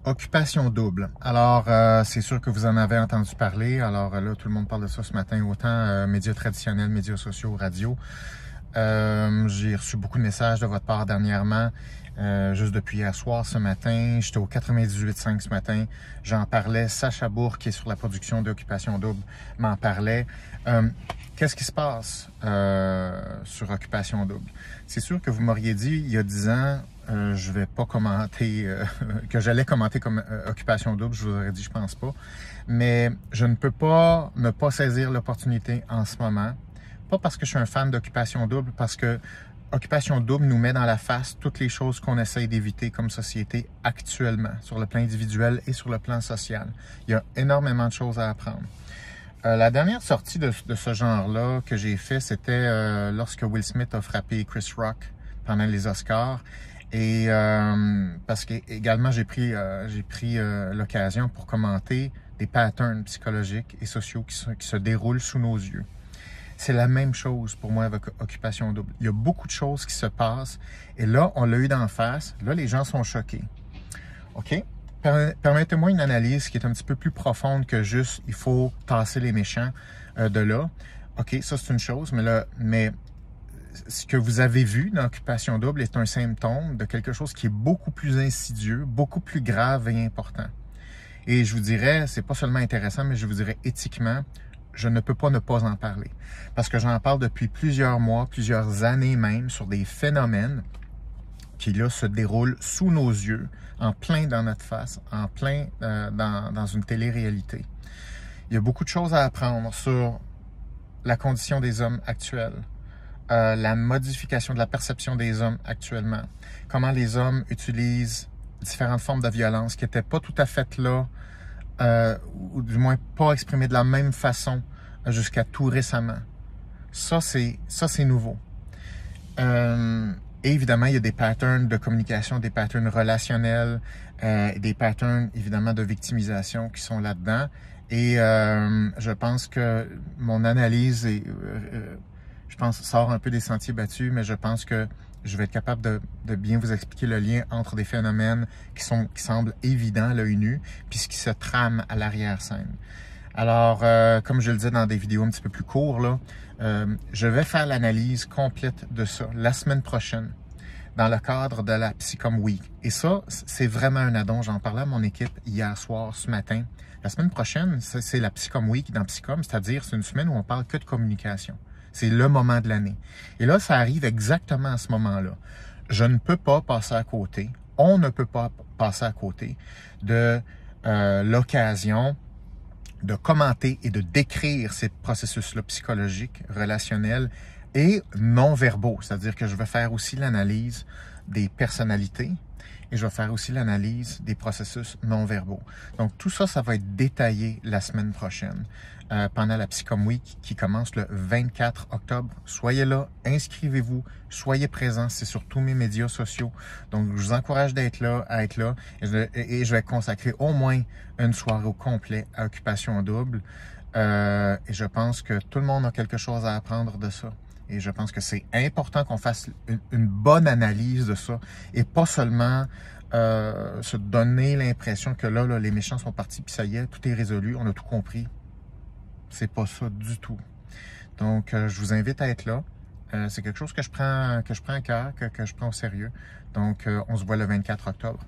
Occupation double. Alors, c'est sûr que vous en avez entendu parler. Alors là, tout le monde parle de ça ce matin, autant médias traditionnels, médias sociaux, radio. J'ai reçu beaucoup de messages de votre part dernièrement, juste depuis hier soir, ce matin. J'étais au 98.5 ce matin. J'en parlais. Sacha Bourg, qui est sur la production d'Occupation double, m'en parlait. Qu'est-ce qui se passe sur Occupation double? C'est sûr que vous m'auriez dit, il y a 10 ans, je vais pas commenter, que j'allais commenter comme Occupation double, je vous aurais dit, je pense pas. Mais je ne peux pas ne pas saisir l'opportunité en ce moment. Pas parce que je suis un fan d'Occupation double, parce que Occupation double nous met dans la face toutes les choses qu'on essaye d'éviter comme société actuellement, sur le plan individuel et sur le plan social. Il y a énormément de choses à apprendre. La dernière sortie de ce genre-là que j'ai fait, c'était lorsque Will Smith a frappé Chris Rock pendant les Oscars. Et parce que également j'ai pris l'occasion pour commenter des patterns psychologiques et sociaux qui se déroulent sous nos yeux. C'est la même chose pour moi avec Occupation double. Il y a beaucoup de choses qui se passent et là, on l'a eu d'en face. Là, les gens sont choqués. OK? Permettez-moi une analyse qui est un petit peu plus profonde que juste il faut tasser les méchants de là. OK, ça c'est une chose, mais ce que vous avez vu dans Occupation double est un symptôme de quelque chose qui est beaucoup plus insidieux, beaucoup plus grave et important. Et je vous dirais, c'est pas seulement intéressant, mais je vous dirais éthiquement, je ne peux pas ne pas en parler. Parce que j'en parle depuis plusieurs mois, plusieurs années même, sur des phénomènes qui là se déroulent sous nos yeux, en plein dans notre face, en plein dans une télé-réalité. Il y a beaucoup de choses à apprendre sur la condition des hommes actuels, la modification de la perception des hommes actuellement, comment les hommes utilisent différentes formes de violence qui n'étaient pas tout à fait là, ou du moins pas exprimées de la même façon jusqu'à tout récemment. Ça, c'est nouveau. Et évidemment, il y a des patterns de communication, des patterns relationnels, des patterns, évidemment, de victimisation qui sont là-dedans. Et je pense que mon analyse sort un peu des sentiers battus, mais je pense que je vais être capable de bien vous expliquer le lien entre des phénomènes qui semblent évidents à l'œil nu, puis ce qui se trame à l'arrière-scène. Alors, comme je le disais dans des vidéos un petit peu plus courtes, là, je vais faire l'analyse complète de ça la semaine prochaine, dans le cadre de la Psycom Week. Et ça, c'est vraiment un addon. J'en parlais à mon équipe hier soir, ce matin. La semaine prochaine, c'est la Psycom Week dans Psycom, c'est-à-dire c'est une semaine où on parle que de communication. C'est le moment de l'année. Et là, ça arrive exactement à ce moment-là. Je ne peux pas passer à côté, on ne peut pas passer à côté de l'occasion de commenter et de décrire ces processus-là psychologiques, relationnels et non-verbaux. C'est-à-dire que je vais faire aussi l'analyse des personnalités et je vais faire aussi l'analyse des processus non-verbaux. Donc, tout ça, ça va être détaillé la semaine prochaine pendant la Psycom Week qui commence le 24 octobre. Soyez là, inscrivez-vous, soyez présents, c'est sur tous mes médias sociaux. Donc, je vous encourage à être là et je vais consacrer au moins une soirée au complet à Occupation double. Et je pense que tout le monde a quelque chose à apprendre de ça. Et je pense que c'est important qu'on fasse une bonne analyse de ça et pas seulement se donner l'impression que là, les méchants sont partis puis ça y est, tout est résolu, on a tout compris. C'est pas ça du tout. Donc, je vous invite à être là. C'est quelque chose que je prends à cœur, que je prends au sérieux. Donc, on se voit le 24 octobre.